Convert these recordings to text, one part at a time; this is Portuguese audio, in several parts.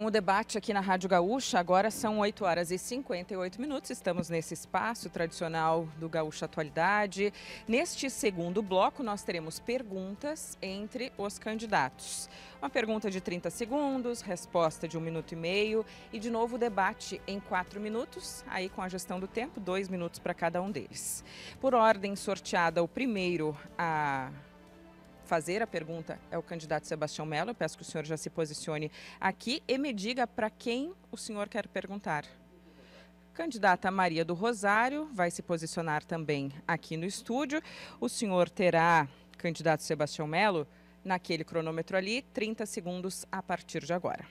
O debate aqui na Rádio Gaúcha, agora são 8h58. Estamos nesse espaço tradicional do Gaúcha Atualidade. Neste segundo bloco, nós teremos perguntas entre os candidatos. Uma pergunta de 30 segundos, resposta de 1 minuto e meio e, de novo, debate em 4 minutos, aí com a gestão do tempo, 2 minutos para cada um deles. Por ordem sorteada, o primeiro a fazer a pergunta é o candidato Sebastião Melo. Eu peço que o senhor já se posicione aqui e me diga para quem o senhor quer perguntar. Candidata Maria do Rosário vai se posicionar também aqui no estúdio. O senhor terá, candidato Sebastião Melo, naquele cronômetro ali, 30 segundos a partir de agora.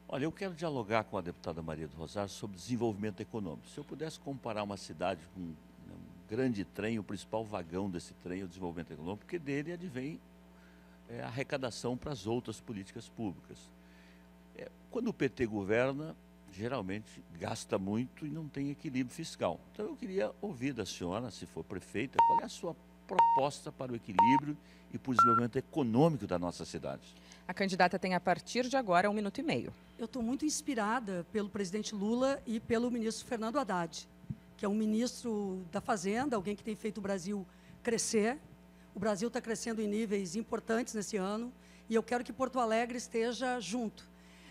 Olha, eu quero dialogar com a deputada Maria do Rosário sobre desenvolvimento econômico. Se eu pudesse comparar uma cidade com um grande trem, o principal vagão desse trem é o desenvolvimento econômico, porque dele advém a arrecadação para as outras políticas públicas. Quando o PT governa, geralmente gasta muito e não tem equilíbrio fiscal. Então eu queria ouvir da senhora, se for prefeita, qual é a sua proposta para o equilíbrio e para o desenvolvimento econômico da nossa cidade. A candidata tem a partir de agora 1 minuto e meio. Eu estou muito inspirada pelo presidente Lula e pelo ministro Fernando Haddad, que é um ministro da Fazenda, alguém que tem feito o Brasil crescer. O Brasil está crescendo em níveis importantes nesse ano e eu quero que Porto Alegre esteja junto.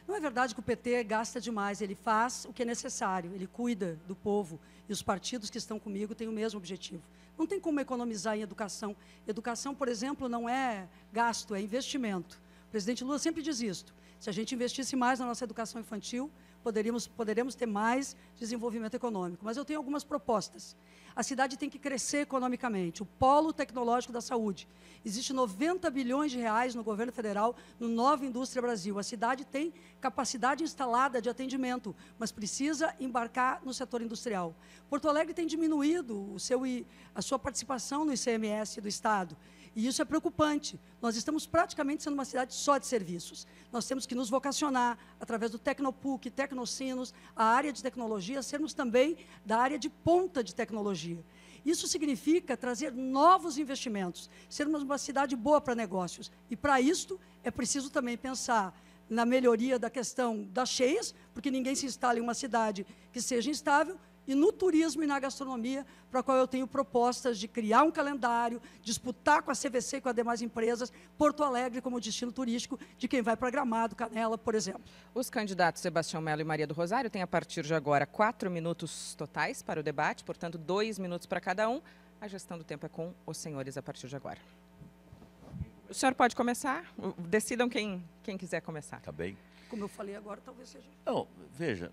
Não é verdade que o PT gasta demais, ele faz o que é necessário, ele cuida do povo e os partidos que estão comigo têm o mesmo objetivo. Não tem como economizar em educação. Educação, por exemplo, não é gasto, é investimento. O presidente Lula sempre diz isto. Se a gente investisse mais na nossa educação infantil, poderemos ter mais desenvolvimento econômico. Mas eu tenho algumas propostas. A cidade tem que crescer economicamente. O polo tecnológico da saúde. Existe 90 bilhões de reais no governo federal no Nova Indústria Brasil. A cidade tem capacidade instalada de atendimento, mas precisa embarcar no setor industrial. Porto Alegre tem diminuído a sua participação no ICMS do Estado. E isso é preocupante. Nós estamos praticamente sendo uma cidade só de serviços. Nós temos que nos vocacionar através do Tecnopuc, Tecnocinos, a área de tecnologia, sermos também da área de ponta de tecnologia. Isso significa trazer novos investimentos, sermos uma cidade boa para negócios. E, para isto, é preciso também pensar na melhoria da questão das cheias, porque ninguém se instala em uma cidade que seja instável, e no turismo e na gastronomia, para a qual eu tenho propostas de criar um calendário, disputar com a CVC e com as demais empresas, Porto Alegre como destino turístico de quem vai para Gramado, Canela, por exemplo. Os candidatos Sebastião Melo e Maria do Rosário têm a partir de agora 4 minutos totais para o debate, portanto 2 minutos para cada um. A gestão do tempo é com os senhores a partir de agora. O senhor pode começar? Decidam quem quiser começar. Tá bem? Como eu falei agora, talvez seja. Não, veja,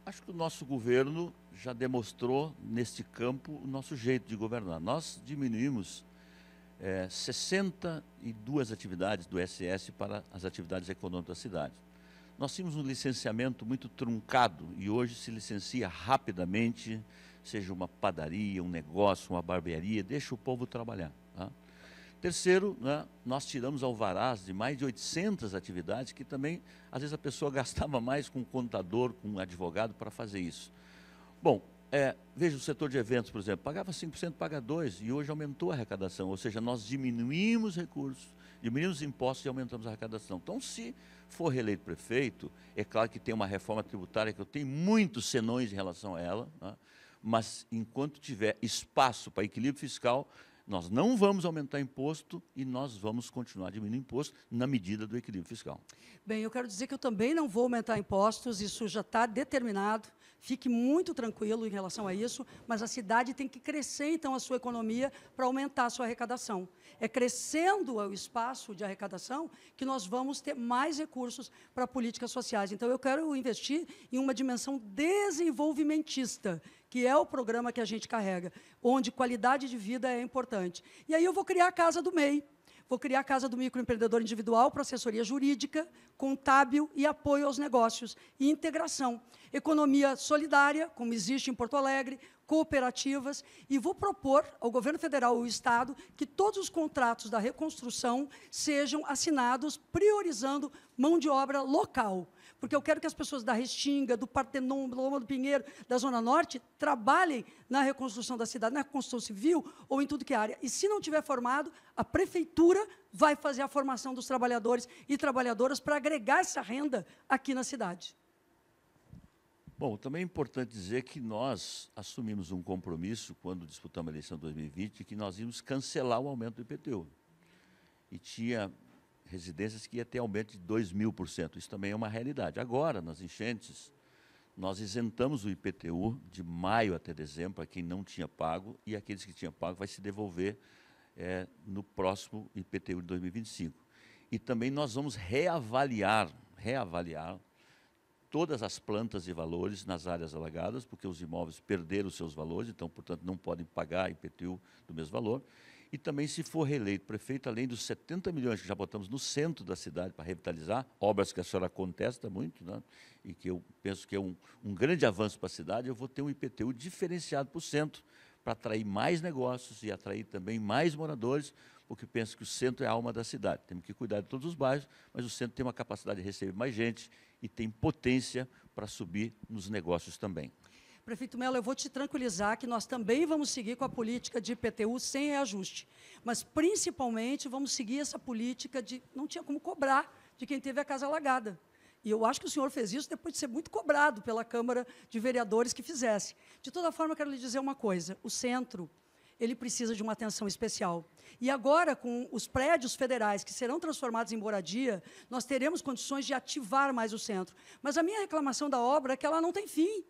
acho que o nosso governo já demonstrou neste campo o nosso jeito de governar. Nós diminuímos 62 atividades do SS para as atividades econômicas da cidade. Nós tínhamos um licenciamento muito truncado e hoje se licencia rapidamente, seja uma padaria, um negócio, uma barbearia, deixa o povo trabalhar. Tá? Terceiro, né, nós tiramos alvarás de mais de 800 atividades que também, às vezes, a pessoa gastava mais com um contador, com um advogado para fazer isso. Bom, veja o setor de eventos, por exemplo, pagava 5%, paga 2%, e hoje aumentou a arrecadação, ou seja, nós diminuímos recursos, diminuímos impostos e aumentamos a arrecadação. Então, se for reeleito prefeito, é claro que tem uma reforma tributária que eu tenho muitos senões em relação a ela, né, mas enquanto tiver espaço para equilíbrio fiscal, nós não vamos aumentar imposto e nós vamos continuar diminuindo imposto na medida do equilíbrio fiscal. Bem, eu quero dizer que eu também não vou aumentar impostos, isso já está determinado, fique muito tranquilo em relação a isso, mas a cidade tem que crescer, então, a sua economia para aumentar a sua arrecadação. É crescendo o espaço de arrecadação que nós vamos ter mais recursos para políticas sociais. Então, eu quero investir em uma dimensão desenvolvimentista, que é o programa que a gente carrega, onde qualidade de vida é importante. E aí eu vou criar a Casa do MEI, vou criar a Casa do Microempreendedor Individual para assessoria jurídica, contábil e apoio aos negócios, e integração. Economia solidária, como existe em Porto Alegre, cooperativas, e vou propor ao governo federal e ao Estado que todos os contratos da reconstrução sejam assinados priorizando mão de obra local, porque eu quero que as pessoas da Restinga, do Partenon, da Loma do Pinheiro, da Zona Norte, trabalhem na reconstrução da cidade, na reconstrução civil ou em tudo que é área. E, se não tiver formado, a prefeitura vai fazer a formação dos trabalhadores e trabalhadoras para agregar essa renda aqui na cidade. Bom, também é importante dizer que nós assumimos um compromisso, quando disputamos a eleição de 2020, que nós íamos cancelar o aumento do IPTU. E tinha residências que ia ter aumento de 2.000%. Isso também é uma realidade. Agora, nas enchentes, nós isentamos o IPTU de maio até dezembro, para quem não tinha pago, e aqueles que tinham pago vai se devolver no próximo IPTU de 2025. E também nós vamos reavaliar todas as plantas e valores nas áreas alagadas, porque os imóveis perderam os seus valores, então, portanto, não podem pagar IPTU do mesmo valor. E também, se for reeleito prefeito, além dos 70 milhões que já botamos no centro da cidade para revitalizar, obras que a senhora contesta muito, né, e que eu penso que é um grande avanço para a cidade, eu vou ter um IPTU diferenciado para o centro, para atrair mais negócios e atrair também mais moradores, porque penso que o centro é a alma da cidade. Temos que cuidar de todos os bairros, mas o centro tem uma capacidade de receber mais gente e tem potência para subir nos negócios também. Prefeito Mello, eu vou te tranquilizar que nós também vamos seguir com a política de IPTU sem reajuste, mas, principalmente, vamos seguir essa política de não tinha como cobrar de quem teve a casa alagada. E eu acho que o senhor fez isso depois de ser muito cobrado pela Câmara de Vereadores que fizesse. De toda forma, eu quero lhe dizer uma coisa, o centro, ele precisa de uma atenção especial. E agora, com os prédios federais que serão transformados em moradia, nós teremos condições de ativar mais o centro. Mas a minha reclamação da obra é que ela não tem fim.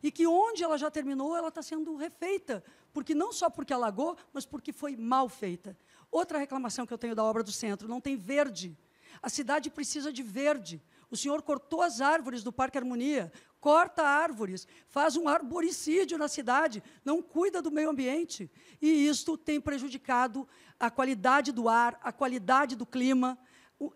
E que onde ela já terminou, ela está sendo refeita, porque não só porque alagou, mas porque foi mal feita. Outra reclamação que eu tenho da obra do centro, não tem verde. A cidade precisa de verde. O senhor cortou as árvores do Parque Harmonia, corta árvores, faz um arboricídio na cidade, não cuida do meio ambiente. E isto tem prejudicado a qualidade do ar, a qualidade do clima,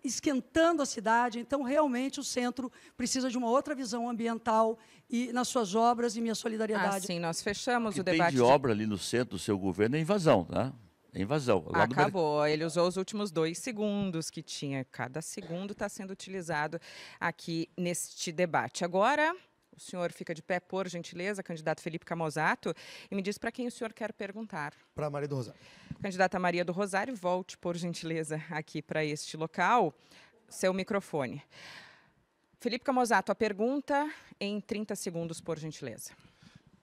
esquentando a cidade. Então, realmente, o centro precisa de uma outra visão ambiental e nas suas obras, e minha solidariedade. Sim, nós fechamos o tem debate. De obra ali no centro do seu governo é invasão, tá? É invasão. Lá Acabou. Ele usou os últimos 2 segundos que tinha. Cada segundo está sendo utilizado aqui neste debate. Agora, o senhor fica de pé, por gentileza, candidato Felipe Camozzato, e me diz para quem o senhor quer perguntar. Para Maria do Rosário. Candidata Maria do Rosário, volte, por gentileza, aqui para este local. Seu microfone. Felipe Camozzato, a pergunta em 30 segundos, por gentileza.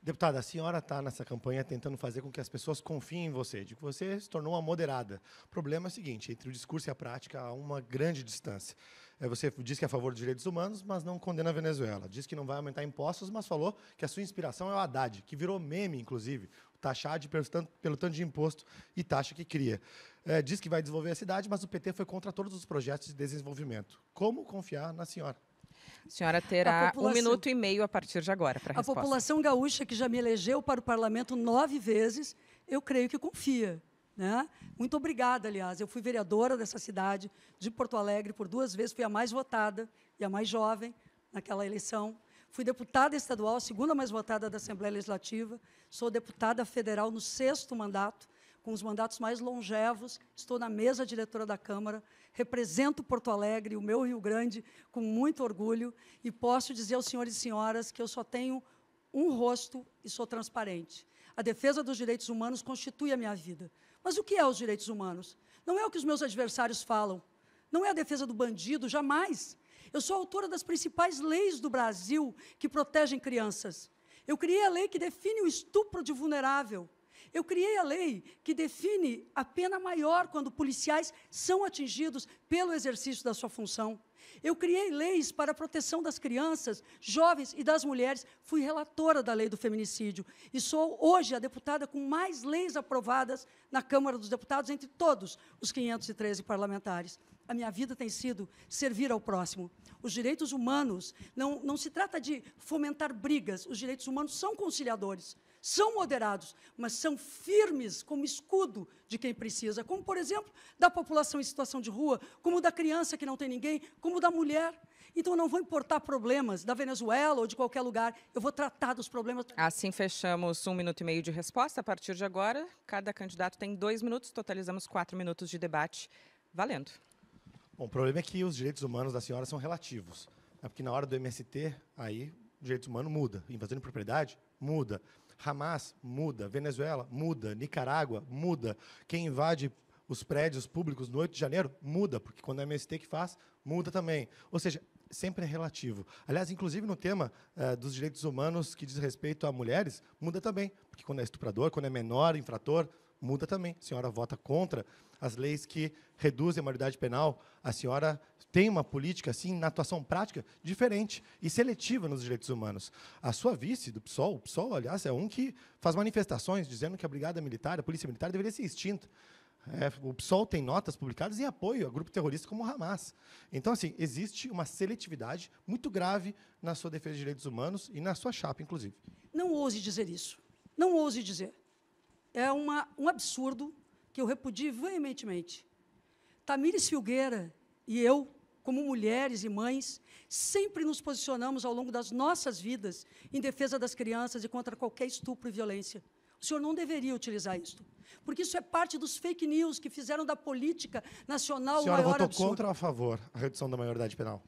Deputada, a senhora está nessa campanha tentando fazer com que as pessoas confiem em você, de que você se tornou uma moderada. O problema é o seguinte, entre o discurso e a prática há uma grande distância. Você diz que é a favor dos direitos humanos, mas não condena a Venezuela. Diz que não vai aumentar impostos, mas falou que a sua inspiração é o Haddad, que virou meme, inclusive, o taxado pelo tanto de imposto e taxa que cria. Diz que vai desenvolver a cidade, mas o PT foi contra todos os projetos de desenvolvimento. Como confiar na senhora? A senhora terá 1 minuto e meio a partir de agora para a resposta. A população gaúcha, que já me elegeu para o parlamento 9 vezes, eu creio que confia. Né? Muito obrigada, aliás. Eu fui vereadora dessa cidade, de Porto Alegre, por 2 vezes. Fui a mais votada e a mais jovem naquela eleição. Fui deputada estadual, a segunda mais votada da Assembleia Legislativa. Sou deputada federal no 6º mandato, com os mandatos mais longevos. Estou na mesa diretora da Câmara. Represento Porto Alegre, o meu Rio Grande, com muito orgulho. E posso dizer aos senhores e senhoras que eu só tenho um rosto e sou transparente. A defesa dos direitos humanos constitui a minha vida. Mas o que é os direitos humanos? Não é o que os meus adversários falam. Não é a defesa do bandido, jamais. Eu sou autora das principais leis do Brasil que protegem crianças. Eu criei a lei que define o estupro de vulnerável. Eu criei a lei que define a pena maior quando policiais são atingidos pelo exercício da sua função. Eu criei leis para a proteção das crianças, jovens e das mulheres. Fui relatora da lei do feminicídio e sou hoje a deputada com mais leis aprovadas na Câmara dos Deputados entre todos os 513 parlamentares. A minha vida tem sido servir ao próximo. Os direitos humanos não se trata de fomentar brigas. Os direitos humanos são conciliadores. são moderados, mas são firmes como escudo de quem precisa, como, por exemplo, da população em situação de rua, como da criança que não tem ninguém, como da mulher. Então, eu não vou importar problemas da Venezuela ou de qualquer lugar, eu vou tratar dos problemas. Assim, fechamos 1 minuto e meio de resposta. A partir de agora, cada candidato tem 2 minutos, totalizamos 4 minutos de debate. Valendo. Bom, o problema é que os direitos humanos da senhora são relativos. É porque na hora do MST, aí, o direito humano muda. Invasão de propriedade, muda. Hamas, muda. Venezuela, muda. Nicarágua, muda. Quem invade os prédios públicos no 8 de janeiro, muda, porque quando é o MST que faz, muda também. Ou seja, sempre é relativo. Aliás, inclusive no tema dos direitos humanos que diz respeito a mulheres, muda também, porque quando é estuprador, quando é menor, infrator, muda também. A senhora vota contra as leis que reduzem a maioridade penal. A senhora tem uma política, assim, na atuação prática, diferente e seletiva nos direitos humanos. A sua vice do PSOL, o PSOL, aliás, é um que faz manifestações dizendo que a Brigada Militar, a Polícia Militar, deveria ser extinta. O PSOL tem notas publicadas em apoio a grupo terrorista como o Hamas. Então, assim, existe uma seletividade muito grave na sua defesa de direitos humanos e na sua chapa, inclusive. Não ouse dizer isso. Não ouse dizer. É um absurdo que eu repudio veementemente. Tamires Filgueira e eu, como mulheres e mães, sempre nos posicionamos ao longo das nossas vidas em defesa das crianças e contra qualquer estupro e violência. O senhor não deveria utilizar isso, porque isso é parte dos fake news que fizeram da política nacional o maior absurdo. A senhora votou contra ou a favor a redução da maioridade penal?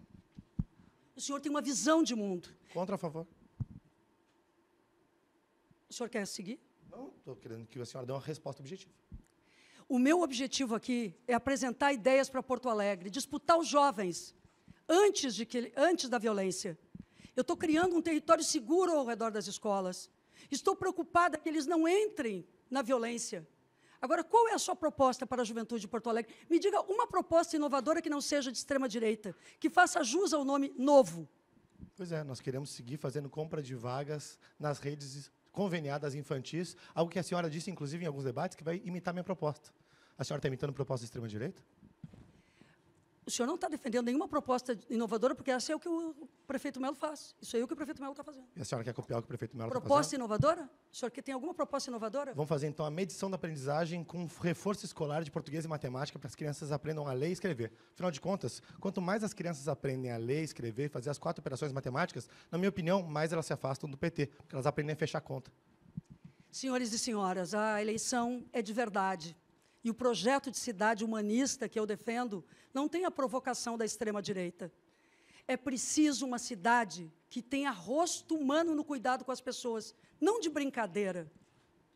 O senhor tem uma visão de mundo. Contra ou a favor? O senhor quer seguir? Não, estou querendo que a senhora dê uma resposta objetiva. O meu objetivo aqui é apresentar ideias para Porto Alegre, disputar os jovens antes da violência. Eu estou criando um território seguro ao redor das escolas. Estou preocupada que eles não entrem na violência. Agora, qual é a sua proposta para a juventude de Porto Alegre? Me diga uma proposta inovadora que não seja de extrema-direita, que faça jus ao nome novo. Pois é, nós queremos seguir fazendo compra de vagas nas redes conveniadas infantis, algo que a senhora disse, inclusive, em alguns debates, que vai imitar minha proposta. A senhora está imitando proposta de extrema-direita? O senhor não está defendendo nenhuma proposta inovadora, porque essa é o que o prefeito Melo faz. Isso aí é o que o prefeito Melo está fazendo. E a senhora quer copiar o que o prefeito Melo está fazendo? Proposta inovadora? O senhor tem alguma proposta inovadora? Vamos fazer, então, a medição da aprendizagem com reforço escolar de português e matemática para as crianças aprendam a ler e escrever. Afinal de contas, quanto mais as crianças aprendem a ler, escrever, fazer as 4 operações matemáticas, na minha opinião, mais elas se afastam do PT, porque elas aprendem a fechar conta. Senhores e senhoras, a eleição é de verdade. E o projeto de cidade humanista que eu defendo não tem a provocação da extrema-direita. É preciso uma cidade que tenha rosto humano no cuidado com as pessoas, não de brincadeira,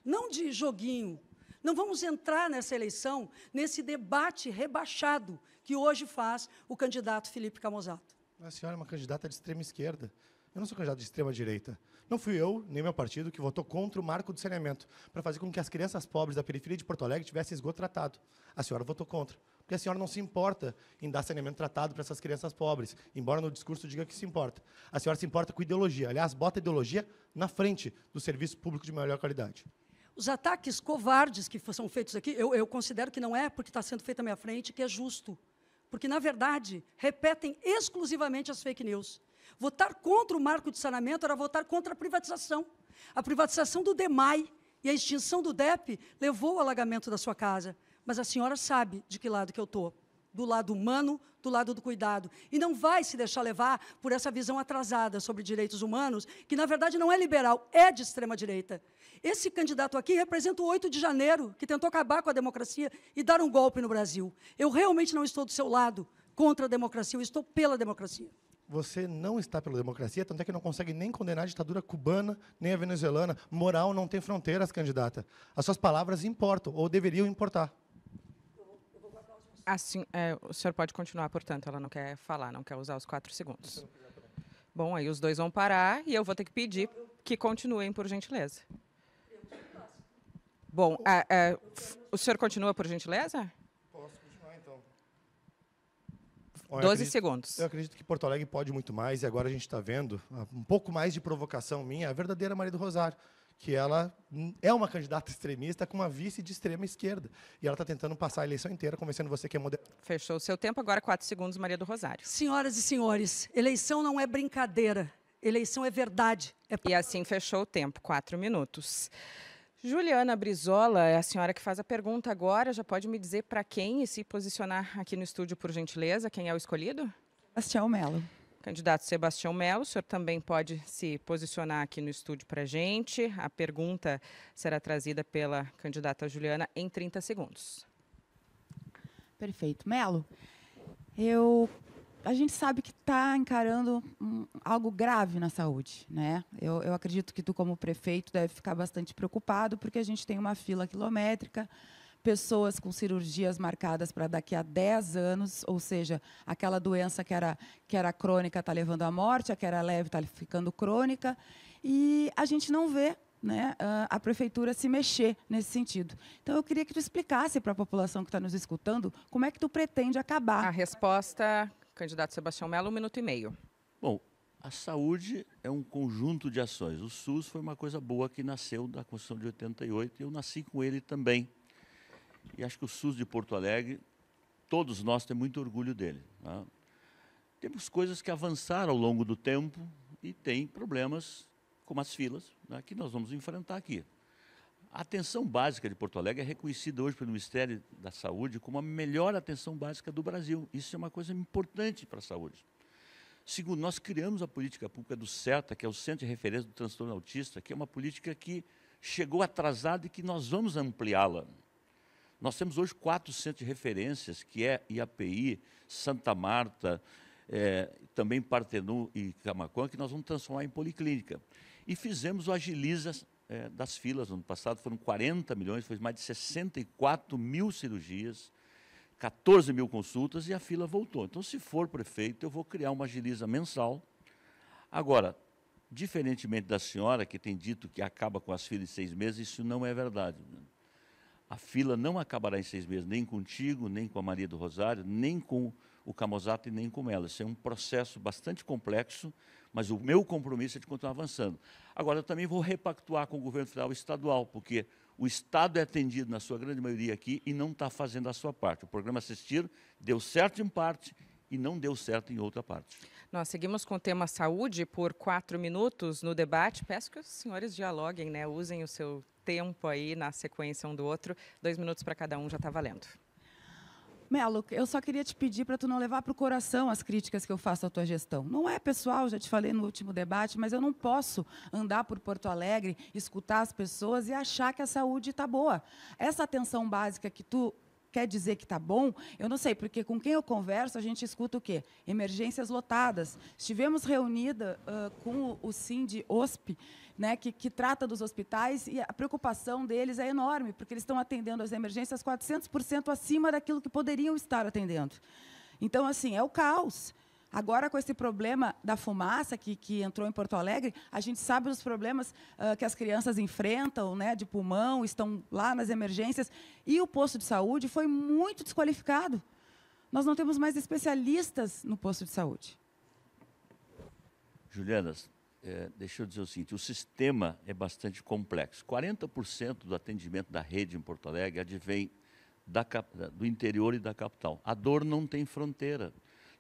não de joguinho. Não vamos entrar nessa eleição, nesse debate rebaixado que hoje faz o candidato Felipe Camozzato. A senhora é uma candidata de extrema esquerda. Eu não sou candidato de extrema-direita. Não fui eu, nem meu partido, que votou contra o marco do saneamento, para fazer com que as crianças pobres da periferia de Porto Alegre tivessem esgoto tratado. A senhora votou contra, porque a senhora não se importa em dar saneamento tratado para essas crianças pobres, embora no discurso diga que se importa. A senhora se importa com ideologia. Aliás, bota a ideologia na frente do serviço público de melhor qualidade. Os ataques covardes que são feitos aqui, eu considero que não é porque está sendo feito à minha frente, que é justo. Porque, na verdade, repetem exclusivamente as fake news. Votar contra o marco de saneamento era votar contra a privatização. A privatização do DEMAI e a extinção do DEP levou ao alagamento da sua casa. Mas a senhora sabe de que lado que eu estou. Do lado humano, do lado do cuidado. E não vai se deixar levar por essa visão atrasada sobre direitos humanos, que, na verdade, não é liberal, é de extrema-direita. Esse candidato aqui representa o 8 de janeiro, que tentou acabar com a democracia e dar um golpe no Brasil. Eu realmente não estou do seu lado contra a democracia, eu estou pela democracia. Você não está pela democracia, tanto é que não consegue nem condenar a ditadura cubana, nem a venezuelana. Moral não tem fronteiras, candidata. As suas palavras importam, ou deveriam importar. Assim, o senhor pode continuar, portanto, ela não quer falar, não quer usar os 4 segundos. Bom, aí os dois vão parar e eu vou ter que pedir que continuem, por gentileza. Bom, o senhor continua, por gentileza? Posso continuar, então. 12 segundos. Eu acredito que Porto Alegre pode muito mais, e agora a gente está vendo um pouco mais de provocação minha, a verdadeira Maria do Rosário, que ela é uma candidata extremista com uma vice de extrema esquerda. E ela está tentando passar a eleição inteira convencendo você que é moderado. Fechou o seu tempo, agora 4 segundos, Maria do Rosário. Senhoras e senhores, eleição não é brincadeira, Eleição é verdade. E assim fechou o tempo, 4 minutos. Juliana Brizola é a senhora que faz a pergunta agora. Já pode me dizer para quem e se posicionar aqui no estúdio, por gentileza? Quem é o escolhido? Sebastião Melo. Candidato Sebastião Melo, o senhor também pode se posicionar aqui no estúdio para a gente. A pergunta será trazida pela candidata Juliana em 30 segundos. Perfeito. Melo, a gente sabe que está encarando algo grave na saúde, né? Eu acredito que tu, como prefeito, deve ficar bastante preocupado, porque a gente tem uma fila quilométrica, pessoas com cirurgias marcadas para daqui a 10 anos, ou seja, aquela doença que era crônica está levando à morte, a que era leve está ficando crônica, e a gente não vê, né, a prefeitura se mexer nesse sentido. Então, eu queria que tu explicasse para a população que está nos escutando como é que tu pretende acabar. A resposta, candidato Sebastião Melo, 1 minuto e meio. Bom, a saúde é um conjunto de ações. O SUS foi uma coisa boa que nasceu da Constituição de 88 e eu nasci com ele também. E acho que o SUS de Porto Alegre, todos nós temos muito orgulho dele. Tá? Temos coisas que avançaram ao longo do tempo e tem problemas como as filas, né, que nós vamos enfrentar aqui. A atenção básica de Porto Alegre é reconhecida hoje pelo Ministério da Saúde como a melhor atenção básica do Brasil. Isso é uma coisa importante para a saúde. Segundo, nós criamos a política pública do CERTA, que é o Centro de Referência do Transtorno Autista, que é uma política que chegou atrasada e que nós vamos ampliá-la. Nós temos hoje 4 centros de referências, que é IAPI, Santa Marta, também Partenon e Camaquã, que nós vamos transformar em policlínica. E fizemos o Agiliza das filas. No ano passado foram 40 milhões, foi mais de 64 mil cirurgias, 14 mil consultas e a fila voltou. Então, se for prefeito, eu vou criar uma Agiliza mensal. Agora, diferentemente da senhora, que tem dito que acaba com as filas em 6 meses, isso não é verdade. A fila não acabará em 6 meses, nem contigo, nem com a Maria do Rosário, nem com o Camozzato e nem com ela. Isso é um processo bastante complexo, mas o meu compromisso é de continuar avançando. Agora, eu também vou repactuar com o governo federal e estadual, porque o Estado é atendido, na sua grande maioria, aqui e não está fazendo a sua parte. O programa Assistir deu certo em parte e não deu certo em outra parte. Nós seguimos com o tema saúde por 4 minutos no debate. Peço que os senhores dialoguem, né? Usem o seu tempo aí na sequência um do outro. 2 minutos para cada um já está valendo. Melo, eu só queria te pedir para tu não levar para o coração as críticas que eu faço à tua gestão. Não é pessoal, já te falei no último debate, mas eu não posso andar por Porto Alegre, escutar as pessoas e achar que a saúde está boa. Essa atenção básica que tu quer dizer que está bom, eu não sei, porque com quem eu converso, a gente escuta o quê? Emergências lotadas. Estivemos reunida com o Sindosp, né, que trata dos hospitais, e a preocupação deles é enorme, porque eles estão atendendo as emergências 400% acima daquilo que poderiam estar atendendo. Então, assim, é o caos. Agora, com esse problema da fumaça que entrou em Porto Alegre, a gente sabe dos problemas que as crianças enfrentam, né, de pulmão, estão lá nas emergências, e o posto de saúde foi muito desqualificado. Nós não temos mais especialistas no posto de saúde. Juliana, deixa eu dizer o seguinte, o sistema é bastante complexo. 40% do atendimento da rede em Porto Alegre advém do interior e da capital. A dor não tem fronteira.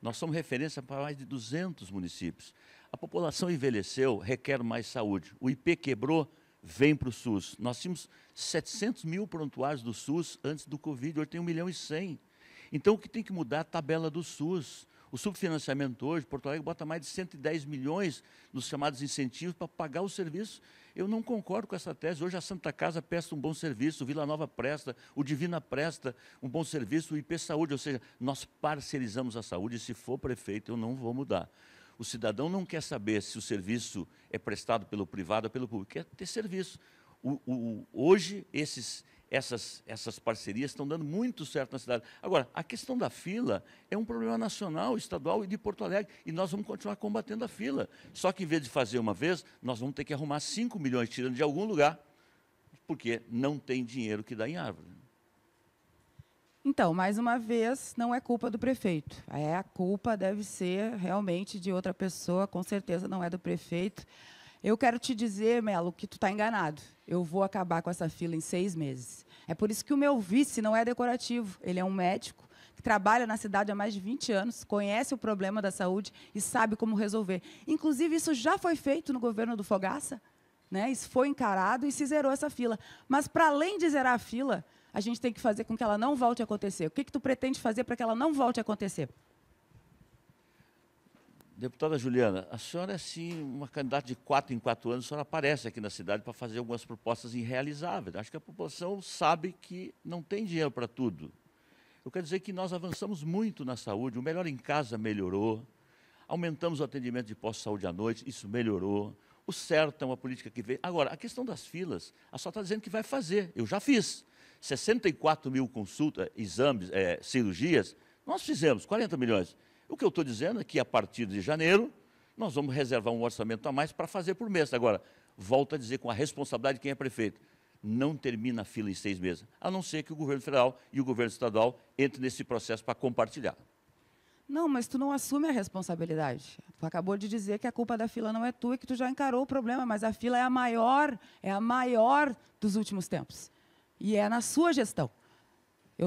Nós somos referência para mais de 200 municípios. A população envelheceu, requer mais saúde. O IP quebrou, vem para o SUS. Nós tínhamos 700 mil prontuários do SUS antes do Covid, hoje tem 1,1 milhão. Então, o que tem que mudar é a tabela do SUS. O subfinanciamento hoje, Porto Alegre bota mais de 110 milhões nos chamados incentivos para pagar o serviço. Eu não concordo com essa tese. Hoje a Santa Casa presta um bom serviço, o Vila Nova presta, o Divina presta um bom serviço, o IP Saúde, ou seja, nós parcerizamos a saúde e se for prefeito eu não vou mudar. O cidadão não quer saber se o serviço é prestado pelo privado ou pelo público, quer ter serviço. Hoje essas parcerias estão dando muito certo na cidade. Agora, a questão da fila é um problema nacional, estadual e de Porto Alegre, e nós vamos continuar combatendo a fila. Só que, em vez de fazer uma vez, nós vamos ter que arrumar 5 milhões tirando de algum lugar, porque não tem dinheiro que dá em árvore. Então, mais uma vez, não é culpa do prefeito. A culpa deve ser realmente de outra pessoa, com certeza não é do prefeito. Eu quero te dizer, Melo, que tu está enganado. Eu vou acabar com essa fila em 6 meses. É por isso que o meu vice não é decorativo. Ele é um médico que trabalha na cidade há mais de 20 anos, conhece o problema da saúde e sabe como resolver. Inclusive, isso já foi feito no governo do Fogaça, né? Isso foi encarado e se zerou essa fila. Mas, para além de zerar a fila, a gente tem que fazer com que ela não volte a acontecer. O que tu pretende fazer para que ela não volte a acontecer? Deputada Juliana, a senhora é, sim, uma candidata de 4 em 4 anos, a senhora aparece aqui na cidade para fazer algumas propostas irrealizáveis. Acho que a população sabe que não tem dinheiro para tudo. Eu quero dizer que nós avançamos muito na saúde, o Melhor em Casa melhorou, aumentamos o atendimento de pós-saúde à noite, isso melhorou. O certo é uma política que veio. Agora, a questão das filas, a senhora está dizendo que vai fazer. Eu já fiz. 64 mil consultas, exames, cirurgias, nós fizemos 40 milhões. O que eu estou dizendo é que, a partir de janeiro, nós vamos reservar um orçamento a mais para fazer por mês. Agora, volto a dizer com a responsabilidade de quem é prefeito, não termina a fila em 6 meses, a não ser que o governo federal e o governo estadual entrem nesse processo para compartilhar. Não, mas tu não assume a responsabilidade. Tu acabou de dizer que a culpa da fila não é tua e que tu já encarou o problema, mas a fila é a maior dos últimos tempos. E é na sua gestão.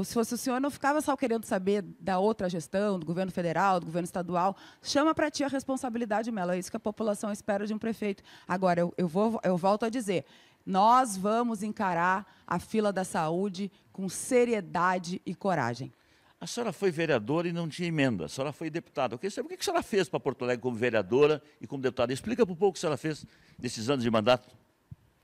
Se fosse o senhor, eu não ficava só querendo saber da outra gestão, do governo federal, do governo estadual. Chama para ti a responsabilidade, Melo. É isso que a população espera de um prefeito. Agora, eu volto a dizer, nós vamos encarar a fila da saúde com seriedade e coragem. A senhora foi vereadora e não tinha emenda. A senhora foi deputada. Eu queria saber o que a senhora fez para Porto Alegre como vereadora e como deputada. Explica para o povo o que a senhora fez nesses anos de mandato.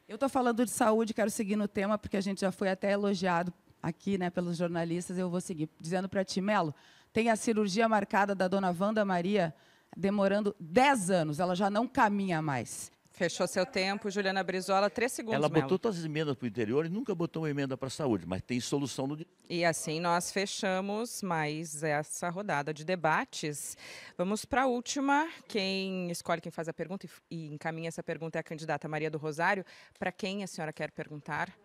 Eu estou falando de saúde, quero seguir no tema, porque a gente já foi até elogiado aqui, né, pelos jornalistas. Eu vou seguir dizendo para ti, Melo, tem a cirurgia marcada da dona Wanda Maria demorando 10 anos. Ela já não caminha mais. Fechou seu tempo, Juliana Brizola, 3 segundos, Ela botou Melo. todas as emendas para o interior e nunca botou uma emenda para a saúde, mas tem solução no... E assim nós fechamos mais essa rodada de debates. Vamos para a última. Quem escolhe quem faz a pergunta e encaminha essa pergunta é a candidata Maria do Rosário. Para quem a senhora quer perguntar?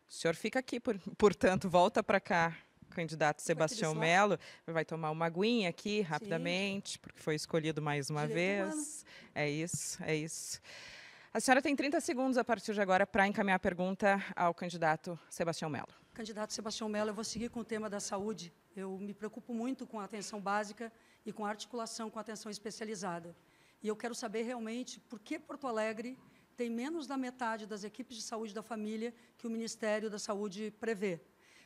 O senhor fica aqui, portanto, volta para cá. Candidato Sebastião Melo vai tomar uma aguinha aqui rapidamente, porque foi escolhido mais uma vez. É isso, é isso. A senhora tem 30 segundos a partir de agora para encaminhar a pergunta ao candidato Sebastião Melo. Candidato Sebastião Melo, eu vou seguir com o tema da saúde. Eu me preocupo muito com a atenção básica e com a articulação com a atenção especializada. E eu quero saber realmente por que Porto Alegre tem menos da metade das equipes de saúde da família que o Ministério da Saúde prevê.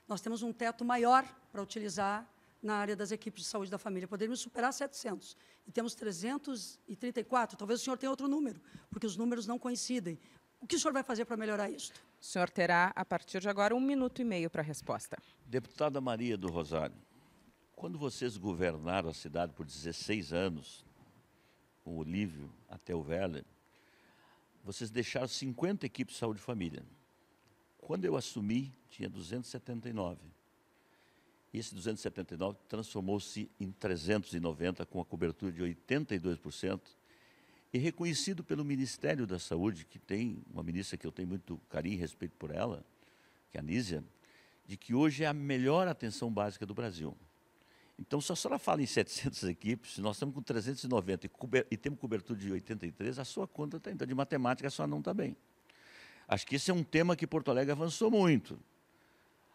Nós temos um teto maior para utilizar na área das equipes de saúde da família. Poderíamos superar 700 e temos 334. Talvez o senhor tenha outro número, porque os números não coincidem. O que o senhor vai fazer para melhorar isso? O senhor terá, a partir de agora, 1 minuto e meio para a resposta. Deputada Maria do Rosário, quando vocês governaram a cidade por 16 anos, com o Olívio até o Weller, vocês deixaram 50 equipes de saúde e família. Quando eu assumi, tinha 279. Esse 279 transformou-se em 390, com a cobertura de 82%, e reconhecido pelo Ministério da Saúde, que tem uma ministra que eu tenho muito carinho e respeito por ela, que é a Nízia, de que hoje é a melhor atenção básica do Brasil. Então, se a senhora fala em 700 equipes, nós estamos com 390 e temos cobertura de 83, a sua conta está... Então, de matemática, a senhora não está bem. Acho que esse é um tema que Porto Alegre avançou muito.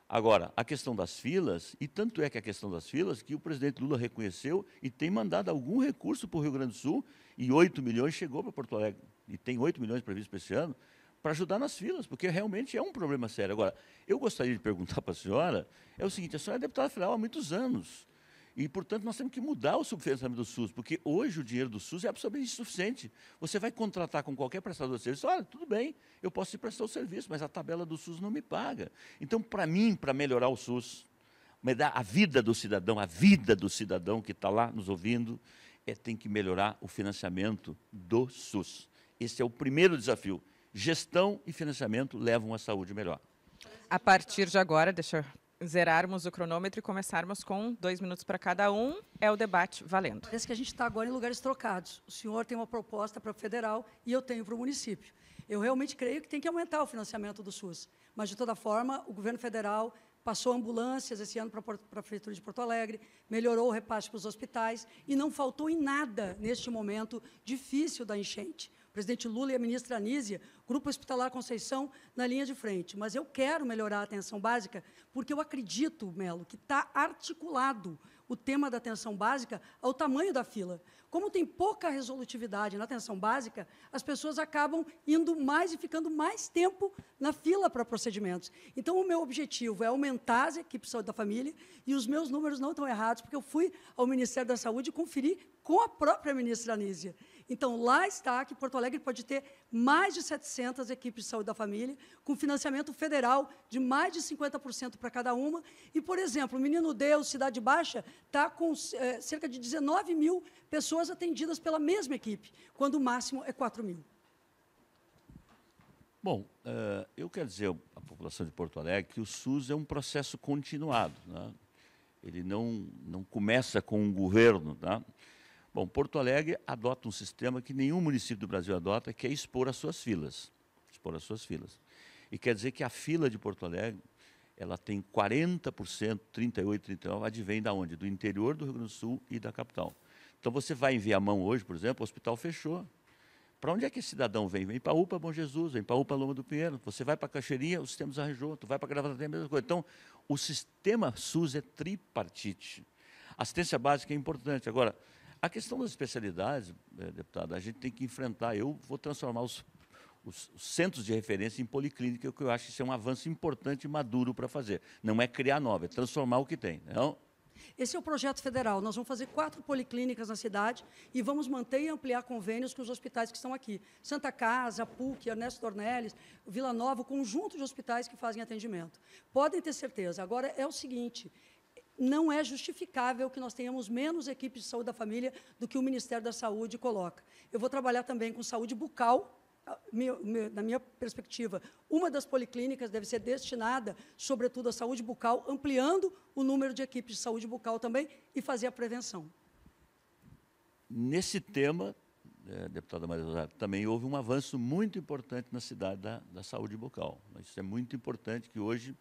Agora, a questão das filas, e tanto é que a questão das filas, que o presidente Lula reconheceu e tem mandado algum recurso para o Rio Grande do Sul, e 8 milhões chegou para Porto Alegre, e tem 8 milhões previstos para esse ano, para ajudar nas filas, porque realmente é um problema sério. Agora, eu gostaria de perguntar para a senhora, é o seguinte, a senhora é deputada federal há muitos anos, e, portanto, nós temos que mudar o subfinanciamento do SUS, porque hoje o dinheiro do SUS é absolutamente insuficiente. Você vai contratar com qualquer prestador de serviço, olha, tudo bem, eu posso te prestar o serviço, mas a tabela do SUS não me paga. Então, para mim, para melhorar o SUS, melhorar a vida do cidadão que está lá nos ouvindo, tem que melhorar o financiamento do SUS. Esse é o primeiro desafio. Gestão e financiamento levam a saúde melhor. A partir de agora, deixa eu zerarmos o cronômetro e começarmos com 2 minutos para cada um. É o debate valendo. Parece que a gente está agora em lugares trocados. O senhor tem uma proposta para o federal e eu tenho para o município. Eu realmente creio que tem que aumentar o financiamento do SUS. Mas, de toda forma, o governo federal passou ambulâncias esse ano para a Prefeitura de Porto Alegre, melhorou o repasse para os hospitais e não faltou em nada neste momento difícil da enchente. O presidente Lula e a ministra Anísia, Grupo Hospitalar Conceição, na linha de frente. Mas eu quero melhorar a atenção básica porque eu acredito, Melo, que está articulado o tema da atenção básica ao tamanho da fila. Como tem pouca resolutividade na atenção básica, as pessoas acabam indo mais e ficando mais tempo na fila para procedimentos. Então, o meu objetivo é aumentar as equipes de saúde da família, e os meus números não estão errados, porque eu fui ao Ministério da Saúde e conferi com a própria ministra Anísia. Então, lá está que Porto Alegre pode ter mais de 700 equipes de saúde da família, com financiamento federal de mais de 50% para cada uma. E, por exemplo, o Menino Deus, Cidade Baixa, está com cerca de 19 mil pessoas atendidas pela mesma equipe, quando o máximo é 4 mil. Bom, eu quero dizer à população de Porto Alegre que o SUS é um processo continuado, né? Ele não começa com um governo, tá? Bom, Porto Alegre adota um sistema que nenhum município do Brasil adota, que é expor as suas filas. Expor as suas filas. E quer dizer que a fila de Porto Alegre, ela tem 40%, 38%, 39%, advém da onde? Do interior do Rio Grande do Sul e da capital. Então, você vai em Viamão hoje, por exemplo, o hospital fechou. Para onde é que esse cidadão vem? Vem para UPA Bom Jesus, vem para UPA Loma do Pinheiro. Você vai para Cachoeirinha, o sistema desarranjou. Tu vai para Gravataí, a mesma coisa. Então, o sistema SUS é tripartite. A assistência básica é importante. Agora, a questão das especialidades, deputada, a gente tem que enfrentar. Eu vou transformar os centros de referência em policlínica, que eu acho que isso é um avanço importante e maduro para fazer. Não é criar nova, é transformar o que tem. Não? Esse é o projeto federal. Nós vamos fazer 4 policlínicas na cidade e vamos manter e ampliar convênios com os hospitais que estão aqui. Santa Casa, PUC, Ernesto Dornelles, Vila Nova, o conjunto de hospitais que fazem atendimento. Podem ter certeza. Agora, é o seguinte, não é justificável que nós tenhamos menos equipes de saúde da família do que o Ministério da Saúde coloca. Eu vou trabalhar também com saúde bucal. Na minha perspectiva, uma das policlínicas deve ser destinada, sobretudo, à saúde bucal, ampliando o número de equipes de saúde bucal também e fazer a prevenção. Nesse tema, deputada Maria Rosário, também houve um avanço muito importante na cidade da saúde bucal. Isso é muito importante, que hoje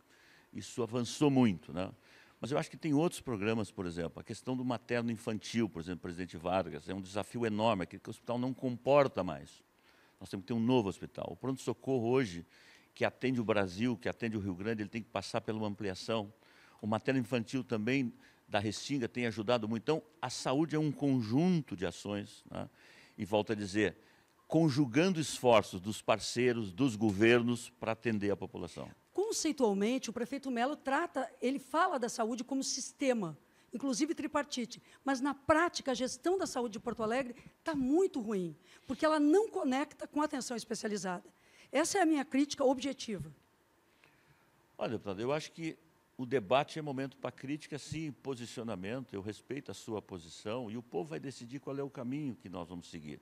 isso avançou muito, né? Mas eu acho que tem outros programas, por exemplo, a questão do materno-infantil, por exemplo, Presidente Vargas, é um desafio enorme, aquele que o hospital não comporta mais. Nós temos que ter um novo hospital. O pronto-socorro hoje, que atende o Brasil, que atende o Rio Grande, ele tem que passar por uma ampliação. O materno-infantil também, da Restinga, tem ajudado muito. Então, a saúde é um conjunto de ações, né? E volto a dizer, conjugando esforços dos parceiros, dos governos, para atender a população. Conceitualmente, o prefeito Melo ele fala da saúde como sistema, inclusive tripartite, mas na prática a gestão da saúde de Porto Alegre está muito ruim, porque ela não conecta com a atenção especializada. Essa é a minha crítica objetiva. Olha, deputado, eu acho que o debate é momento para crítica, sim, posicionamento, eu respeito a sua posição e o povo vai decidir qual é o caminho que nós vamos seguir.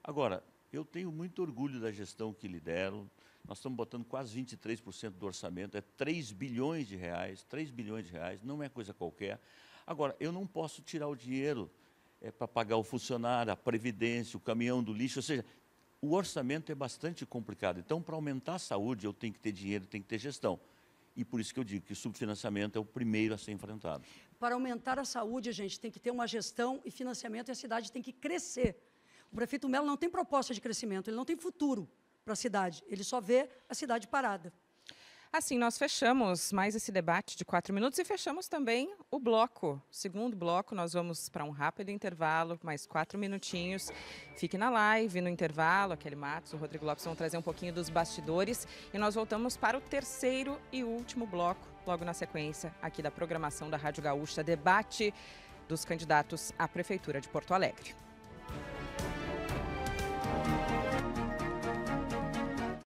Agora, eu tenho muito orgulho da gestão que lidero. Nós estamos botando quase 23% do orçamento, é 3 bilhões de reais, 3 bilhões de reais, não é coisa qualquer. Agora, eu não posso tirar o dinheiro para pagar o funcionário, a previdência, o caminhão do lixo, ou seja, o orçamento é bastante complicado. Então, para aumentar a saúde, eu tenho que ter dinheiro, tenho que ter gestão. E por isso que eu digo que o subfinanciamento é o primeiro a ser enfrentado. Para aumentar a saúde, a gente tem que ter uma gestão e financiamento, e a cidade tem que crescer. O prefeito Melo não tem proposta de crescimento, ele não tem futuro para a cidade, ele só vê a cidade parada. Assim, nós fechamos mais esse debate de 4 minutos e fechamos também o bloco. Segundo bloco, nós vamos para um rápido intervalo, mais 4 minutinhos. Fique na live, no intervalo, a Kelly Matos, o Rodrigo Lopes vão trazer um pouquinho dos bastidores. E nós voltamos para o terceiro e último bloco, logo na sequência, aqui da programação da Rádio Gaúcha, debate dos candidatos à Prefeitura de Porto Alegre.